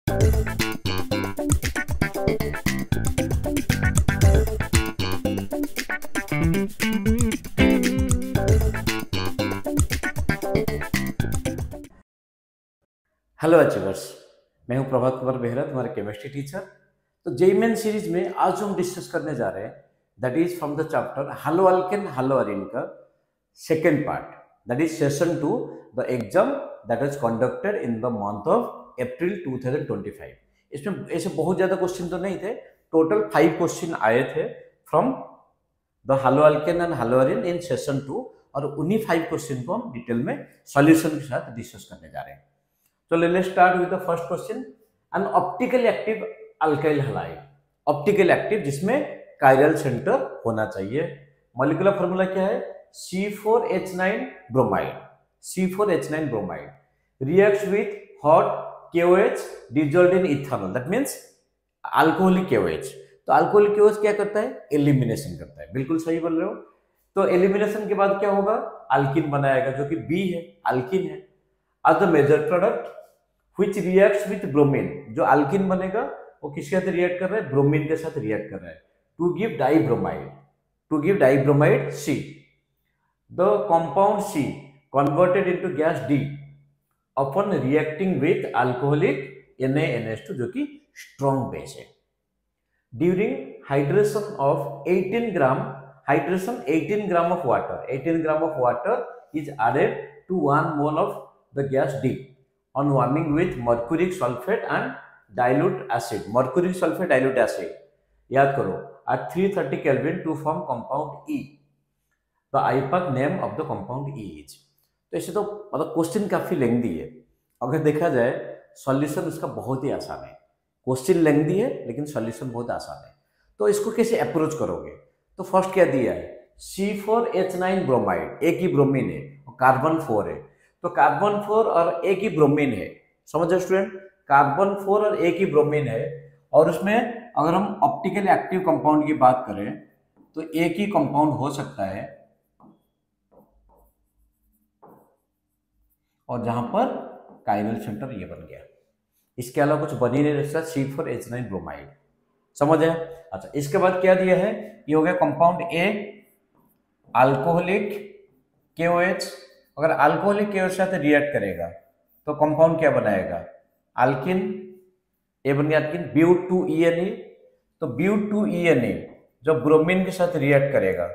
Hello achievers, मैं हूं प्रभात कुमार बेहरा, तुम्हारे केमिस्ट्री टीचर। तो जेईई मेन सीरीज में आज हम डिस्कस करने जा रहे हैं, that is from the chapter haloalkane haloarene का second part, that is session 2, the exam that was conducted in the month of April 2025। इसमें ऐसे बहुत ज़्यादा क्वेश्चन तो नहीं थे, टोटल 5 क्वेश्चन आए थे from the hello alkane and hello Areen in session 2, और उन्हीं 5 क्वेश्चन को हम डिटेल में सॉल्यूशन के साथ डिस्कस करने जा रहे हैं। So let's start with the first question. An optically active alkyl halide, optical active जिसमें कायरल सेंटर होना चाहिए। मॉलिक्यूलर फार्मूला क्या है? C4H9 bromide. C4H9 bromide reacts with hot KOH dissolved in ethanol, that means alcoholic KOH। तो alcoholic KOH क्या करता है? Elimination करता है। बिल्कुल सही बोल रहे हो। तो एलिमिनेशन के बाद क्या होगा? अल्किन बनाएगा, जो कि B है, अल्किन है। as the major product which reacts with bromine, जो अल्किन बनेगा वो किसके साथ रिएक्ट कर रहा है? ब्रोमीन के साथ रिएक्ट कर रहा है, to give dibromide, to give dibromide C। The compound C converted into gas D upon reacting with alcoholic NaNH2, जो कि स्ट्रॉन्ग बेस है। During hydration of 18 gram, hydration 18 gram of water, 18 gram of water is added to 1 mole of the gas D on warming with mercuric sulfate and dilute acid, mercuric sulfate dilute acid, याद करो, at 330 Kelvin to form compound E। the IUPAC name of the compound E is। तो ऐसे तो मतलब question काफी lengthy है, अगर देखा जाए सॉल्यूशन इसका बहुत ही आसान है। क्वेश्चन लेंथी है लेकिन सॉल्यूशन बहुत आसान है। तो इसको कैसे अप्रोच करोगे? तो फर्स्ट क्या दिया है? C4H9 ब्रोमाइड, एक ही ब्रोमीन है और कार्बन 4 है। तो कार्बन 4 और एक ही ब्रोमीन है, समझो स्टूडेंट, कार्बन 4 और एक ही ब्रोमीन है, और उसमें अगर हम ऑप्टिकल एक्टिव कंपाउंड की बात करें तो एक ही कंपाउंड हो सकता है, और जहां पर कायरल सेंटर ये बन गया, इसके अलावा कुछ बन ही नहीं रहा। C4H9 ब्रोमाइड, समझ है? अच्छा, इसके बाद क्या दिया है? ये हो गया कंपाउंड ए, अल्कोहलिक KOH। अगर अल्कोहलिक KOH साथ रिएक्ट करेगा तो कंपाउंड क्या बनाएगा? अल्किन, ए बन गया अल्किन, ब्यूट-2-ENA। तो ब्यूट-2-ENA जब ब्रोमीन के साथ रिएक्ट करेगा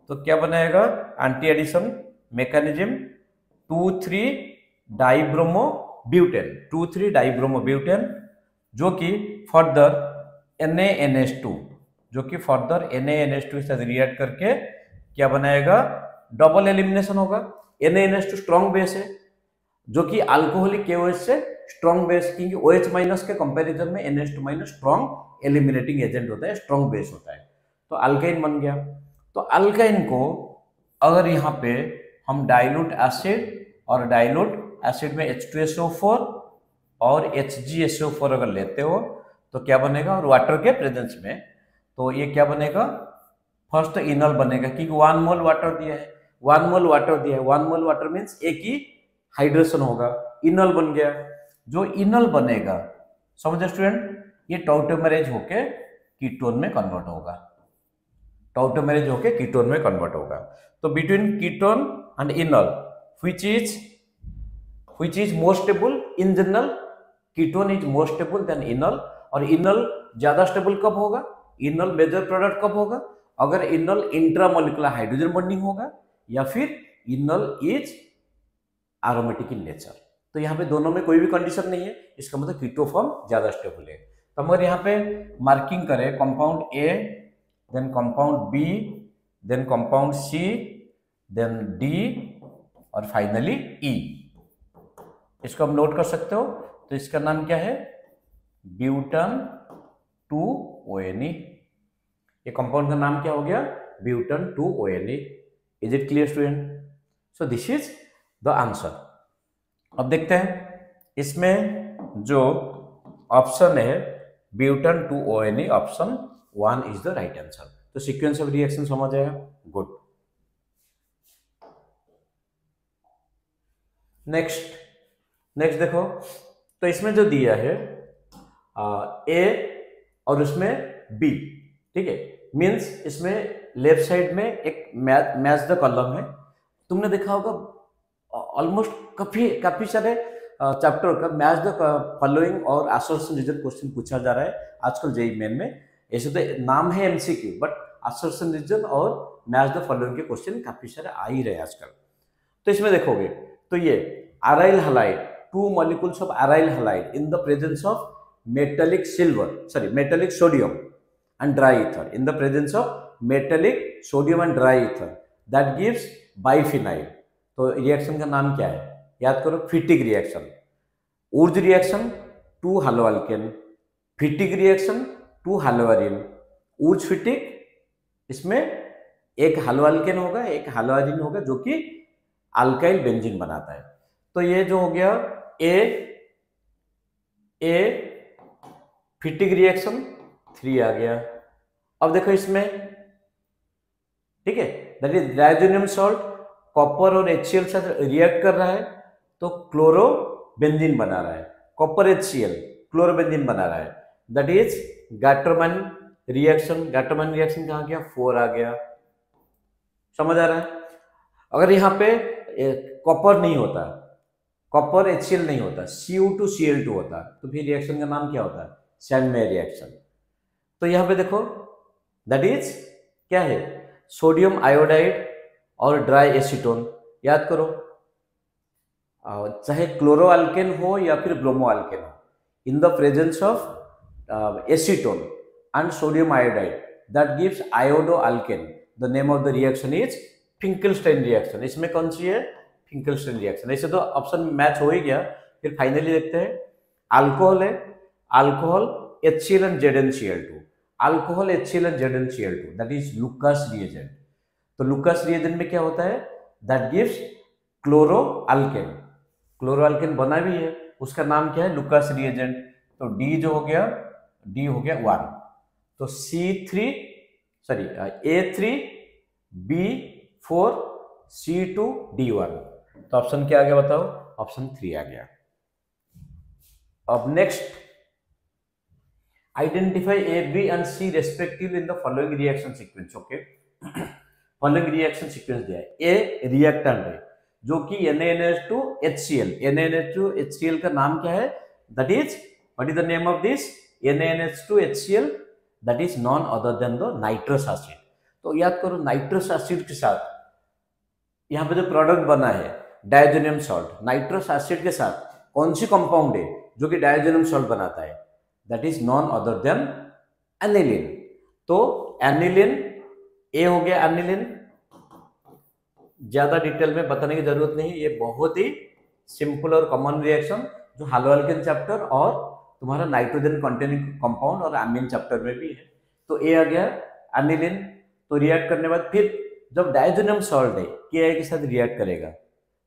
तो क्या बनाएगा? Anti addition mechanism 2,3 dibromobutane, 2,3 dibromobutane, जो कि फर्दर NaNH2, जो कि फर्दर NaNH2 के साथ रिएक्ट करके क्या बनाएगा? डबल एलिमिनेशन होगा। NaNH2 स्ट्रॉन्ग बेस है, जो कि अल्कोहलिक KOH से स्ट्रॉन्ग बेस, क्योंकि OH माइनस के कंपैरिजन में NH2 minus strong eliminating agent होता है, स्ट्रॉन्ग बेस होता है। तो अल्काइन बन गया। तो अल्काइन को अगर यहाँ पे हम डाइल्यूट एसिड, और डाइल्यूट एसिड में H2SO4 और HgSO4 अगर लेते हो तो क्या बनेगा? और वाटर के प्रेजेंस में तो ये क्या बनेगा? फर्स्ट इनल बनेगा, क्योंकि 1 मोल वाटर दिया है, 1 मोल वाटर दिया है, 1 मोल वाटर मीन्स एक ही हाइड्रेशन होगा, इनल बन गया। जो इनल बनेगा, समझे स्टूडेंट, ये टॉटोमेरेज होके कीटोन में कन्वर्ट होगा, टॉटोमेरेज होके कीटोन में कन्वर्ट होगा। तो between ketone and enol which is more stable in general, ketone is more stable than enol. और इनल ज्यादा स्टेबल कब होगा? इनल मेजर प्रोडक्ट कब होगा? अगर इनल इंट्रामोलिकुलर हाइड्रोजन बॉन्डिंग होगा, या फिर इनल इज एरोमेटिक इन नेचर। तो यहाँ पे दोनों में कोई भी कंडीशन नहीं है, इसका मतलब कीटो फॉर्म ज्यादा स्टेबल है। तो अगर यहाँ पे मार्किंग करें compound A, then compound B, then compound C, then D, और फाइनली ई, इसको हम नोट कर सकते हो। तो इसका नाम क्या है? Butane 2ONe। ये कंपाउंड का नाम क्या हो गया? Butane 2ONe। Is it clear student? So this is the answer. अब देखते हैं इसमें जो ऑप्शन है butane 2ONe, option 1 is the right answer. तो सीक्वेंस ऑफ रिएक्शन समझ आया? गुड। नेक्स्ट देखो, तो इसमें जो दिया है ए और उसमें बी, ठीक है। मीन्स इसमें लेफ्ट साइड में एक मैच द कॉलम है। तुमने देखा होगा ऑलमोस्ट काफी सारे चैप्टर का मैच द फॉलोइंग और असर्शन रीजन क्वेश्चन पूछा जा रहा है आजकल जेईई मेन में। ऐसे तो नाम है एमसीक्यू, बट असर्शन रीजन और मैच द फॉलोइंग के क्वेश्चन काफी सारे आ ही रहे आजकल। तो इसमें देखोगे तो ये aryl halide, 2 molecules of aryl halide in the presence of metallic sodium and dry ether, in the presence of metallic sodium and dry ether, that gives biphenyl। तो रिएक्शन का नाम क्या है, याद करो, Fittig reaction. Wurtz reaction 2 haloalkane, Fittig reaction 2 haloarene. Wurtz Fittig, इसमें एक हालोअल्केन होगा एक हालोअरिन होगा जो कि अल्काइल बेंजीन बनाता है। तो ये जो हो गया ए फिटिक रिएक्शन 3 आ गया। अब देखो इसमें, ठीक है, that is diazonium salt copper और HCl साथ रिएक्ट कर रहा है तो क्लोरोबेंजीन बना रहा है। कॉपर HCl क्लोरोबेंजीन बना रहा है, that is Gattermann reaction. Gattermann reaction कहाँ गया, 4 आ गया। समझ आ रहा है। अगर यहाँ पे कॉपर नहीं होता, कॉपर HCl नहीं होता, Cu2Cl2 होता, तो फिर रिएक्शन का नाम क्या होता है, सैंडमेयर रिएक्शन। तो यहाँ पे देखो दैट इज क्या है, सोडियम आयोडाइड और ड्राई एसीटोन। याद करो, चाहे क्लोरो अल्केन हो या फिर ब्रोमो अल्केन हो, in the presence of acetone and sodium iodide that gives iodoalkane. The name of the reaction is Finkelstein reaction. इसमें कौन सी है, फिंकलस्टाइन रिएक्शन। ऐसे तो ऑप्शन मैच हो ही गया। फिर फाइनली देखते हैं, अल्कोहल है, alcohol HCl and ZnCl2, alcohol HCl and ZnCl2, that is Lucas reagent. तो लुकास रिएजेंट में क्या होता है, that gives chloro alkane. Chloro alkane बना भी है, उसका नाम क्या है, लुकास रिएजेंट। तो डी जो हो गया, डी हो गया 1। तो A3B4 C2D1। तो ऑप्शन क्या आ गया बताओ, ऑप्शन 3 आ गया। अब next, identify A, B and C respectively in the following reaction sequence. Okay, following reaction sequence दिया है। ए रिएक्टेंट है जो कि NaNH2HCl। NaNH2HCl का नाम क्या है, that is, what is the name of this, NaNH2HCl, that is none other than the nitrous acid. तो याद करो, नाइट्रस एसिड के साथ यहाँ पे जो प्रोडक्ट बना है डायजोनियम सॉल्ट, नाइट्रस एसिड के साथ कौन सी कंपाउंड है जो कि डायजोनियम सॉल्ट बनाता है, that is none other than aniline. तो एनिलीन, ए हो गया एनिलीन। ज्यादा डिटेल में बताने की जरूरत नहीं, ये बहुत ही सिंपल और कॉमन रिएक्शन जो हालोअल्केन चैप्टर और तुम्हारा नाइट्रोजन कंटेनिंग कंपाउंड और अमीन चैप्टर में भी है। तो ए आ गया एनिलीन। तो रिएक्ट करने के बाद फिर जब डायजोनियम सॉल्ट है के के साथ रिएक्ट करेगा,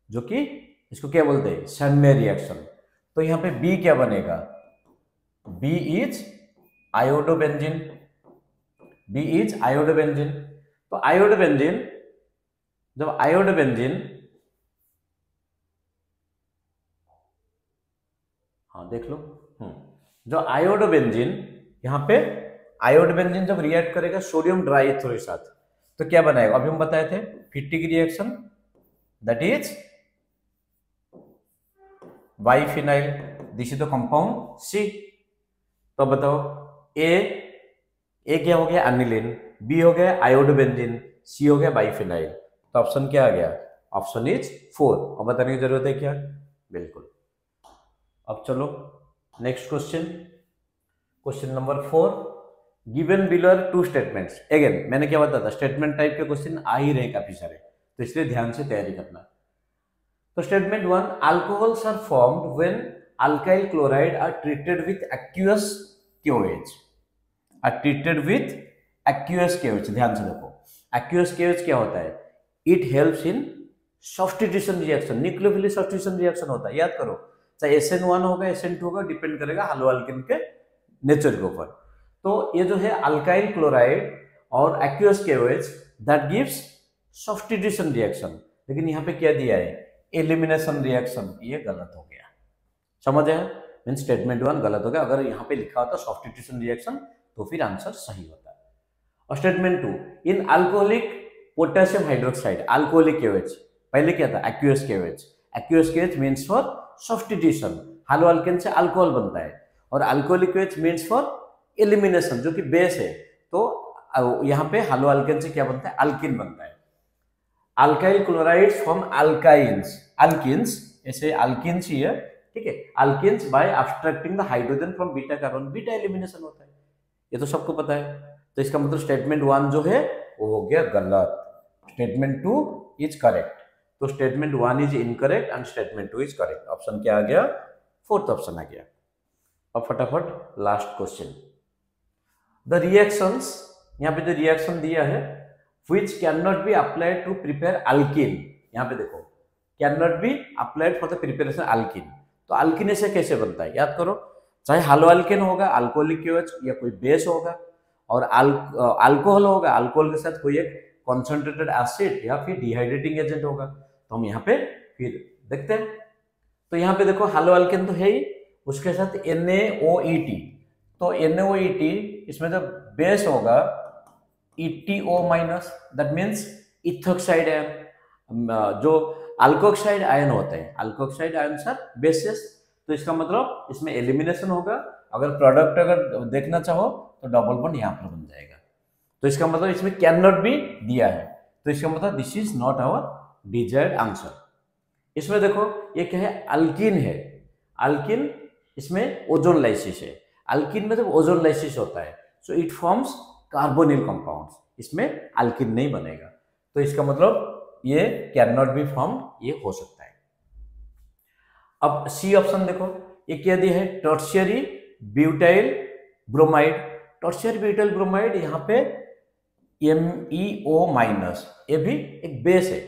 जो कि इसको क्या बोलते हैं, सैंडमेयर रिएक्शन। तो यहाँ पे बी क्या बनेगा, B is iodobenzene. B is iodobenzene. तो आयोडोबेंजीन, जब आयोडोबेंजीन, हाँ देख लो, जो आयोडोबेंजीन, यहाँ पे आयोडोबेंजीन जब रिएक्ट करेगा सोडियम ड्राई एथर के साथ, तो क्या बनाएगा, अभी हम बताए थे, Fittig reaction, that is biphenyl. This is the compound C. तो बताओ, ए क्या हो गया, एनिलीन, बी हो गया आयोडोबेंजीन, सी हो गया बाइफिनाइल। तो ऑप्शन क्या आ गया, ऑप्शन इज 4। अब बताने की जरूरत है क्या, बिल्कुल। अब चलो next question, question number 4। Given below are 2 statements. Again मैंने क्या बताया था, स्टेटमेंट टाइप के क्वेश्चन आ ही रहे काफी सारे, तो इसलिए ध्यान से तैयारी करना। तो statement 1, alcohols are formed when alkyl chloride are treated with aqueous KOH। Are treated with aqueous KOH। ध्यान से देखो, एक्वियस KOH क्या होता है, it helps in substitution reaction, nucleophilic substitution reaction होता है। याद करो, चाहे SN1 होगा SN2 होगा, डिपेंड करेगा हालोअल्केन के नेचर के ऊपर। तो ये जो है अल्काइल क्लोराइड और aqueous KOH, that gives substitution reaction. लेकिन यहाँ पे क्या दिया है, एलिमिनेशन रिएक्शन, ये गलत हो गया। समझ आया, मीन स्टेटमेंट 1 गलत हो गया। अगर यहाँ पे लिखा होता सब्स्टिट्यूशन रिएक्शन तो फिर आंसर सही होता है। और statement 2, in alcoholic potassium hydroxide, alcoholic KOH, पहले क्या था aqueous KOH, aqueous KOH means for substitution, haloalkane से अल्कोहल बनता है, और alcoholic KOH means for elimination जो कि बेस है, तो यहाँ पे हालो अल्केन से क्या बनता है अल्किन बनता है। Alkyl chlorides from alkynes, alkenes, ऐसे अल्किन्स ही है, ठीक है, alkenes by abstracting the hydrogen from beta carbon, beta elimination होता है, ये तो सबको पता है। तो इसका मतलब स्टेटमेंट 1 जो है वो हो गया गलत, स्टेटमेंट 2 इज करेक्ट। तो statement 1 is incorrect and statement 2 is correct. Option क्या आ गया, फोर्थ ऑप्शन आ गया। अब फटाफट लास्ट क्वेश्चन, द रिएक्शंस, यहाँ पे जो रिएक्शन दिया है which cannot be applied to prepare alkene, यहाँ पे देखो cannot be applied for the preparation alkene, तो alkene ऐसे कैसे बनता है याद करो, चाहे हालो अल्केन होगा, अल्कोहलिक KOH या कोई बेस होगा, और अल्कोहल होगा, अल्कोहल के साथ कोई एक कॉन्सेंट्रेटेड एसिड या फिर डिहाइड्रेटिंग एजेंट होगा। तो हम यहाँ पे फिर देखते हैं, तो यहाँ पे देखो हालो अल्केन तो है ही, उसके साथ NaOET, तो NaOET इसमें जो बेस होगा ETO minus, that means ethoxide ion, जो अल्कोक्साइड आयन होते हैं, अल्कोक्साइड आयन सर बेसिस, तो इसका मतलब इसमें एलिमिनेशन होगा। अगर प्रोडक्ट अगर देखना चाहो तो डबल बॉन्ड यहाँ पर बन जाएगा, तो इसका मतलब इसमें कैन नॉट बी दिया है, तो इसका मतलब this is not our desired answer. इसमें देखो ये क्या है, अल्किन है, अल्किन इसमें ओजोन लाइसिस है, अल्किन में जब ओजोन लाइसिस होता है so it forms carbonyl compounds, इसमें अल्किन नहीं बनेगा, तो इसका मतलब ये कैन नॉट बी फॉर्म्ड, ये हो सकता है। अब सी ऑप्शन देखो, ये क्या दिया है, tertiary butyl bromide, tertiary butyl bromide, यहाँ पे MEO माइनस, ये भी एक बेस है,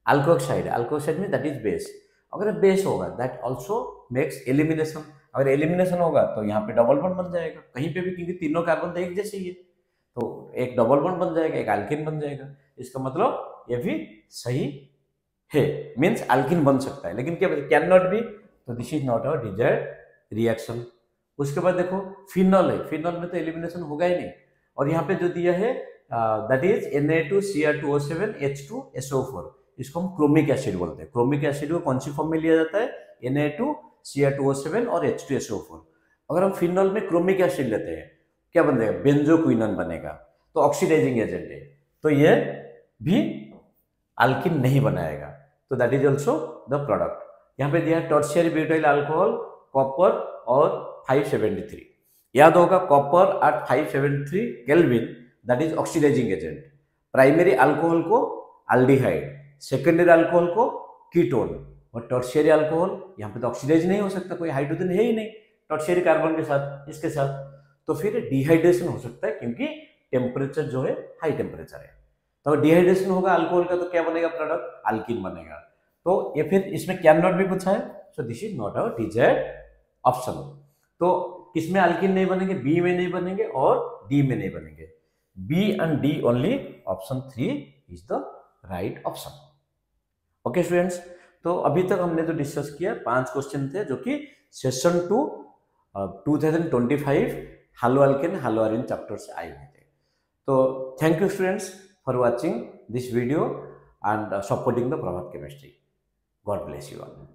अल्कोक्साइड, अल्कोक्साइड में दैट इज बेस, अगर बेस होगा दैट ऑल्सो मेक्स एलिमिनेशन, अगर एलिमिनेशन होगा तो यहाँ पे डबल बॉन्ड बन जाएगा कहीं पे भी, क्योंकि तीनों कार्बन तो एक जैसे ही है, तो एक डबल बॉन्ड बन जाएगा, एक अल्किन बन जाएगा, इसका मतलब ये भी सही है, मीन्स अल्किन बन सकता है, लेकिन क्या कैन नॉट बी, तो this is not our desired reaction. उसके बाद देखो फिनॉल है, फिनॉल में तो एलिमिनेशन होगा ही नहीं, और यहाँ पे जो दिया है दैट इज Na2Cr2O7 H2SO4, इसको हम क्रोमिक एसिड बोलते हैं। क्रोमिक एसिड को कौन सी फॉर्म में लिया जाता है, Na2Cr2O7 और H2SO4। अगर हम फिनॉल में क्रोमिक एसिड लेते हैं क्या बन जाएगा, बेंजोक्विनोन बनेगा, तो ऑक्सीडाइजिंग एजेंट है, तो ये भी अल्किन नहीं बनाएगा, तो that is also the product. यहाँ पे दिया है टर्शियरी ब्यूटाइल अल्कोहल, कॉपर और 573, याद होगा copper at 573 kelvin, that is oxidizing agent. Primary alcohol को अल्डिहाइड, सेकेंडरी अल्कोहल को कीटोन, और टर्शियरी अल्कोहल यहाँ पे तो ऑक्सीडाइज नहीं हो सकता, कोई हाइड्रोजन है ही नहीं टर्शियरी कार्बन के साथ, इसके साथ, तो फिर डिहाइड्रेशन हो सकता है, क्योंकि टेम्परेचर जो है हाई टेम्परेचर है, तो डिहाइड्रेशन होगा अल्कोहल का, तो क्या बनेगा प्रोडक्ट, अल्किन बनेगा। तो ये फिर इसमें कैन नॉट भी पूछा है, so this is not our desired option. तो किसमें अल्किन नहीं बनेंगे, बी में नहीं बनेंगे और डी में नहीं बनेंगे, B and D only, option 3 is the right option. Okay students, तो अभी तक हमने जो डिस्कस किया 5 क्वेश्चन थे जो कि सेशन 2 2025 हालो अल्केन हालो अरीन चैप्टर से आए हुए थे। तो thank you students for watching this video and supporting the Prabhat Chemistry. God bless you all.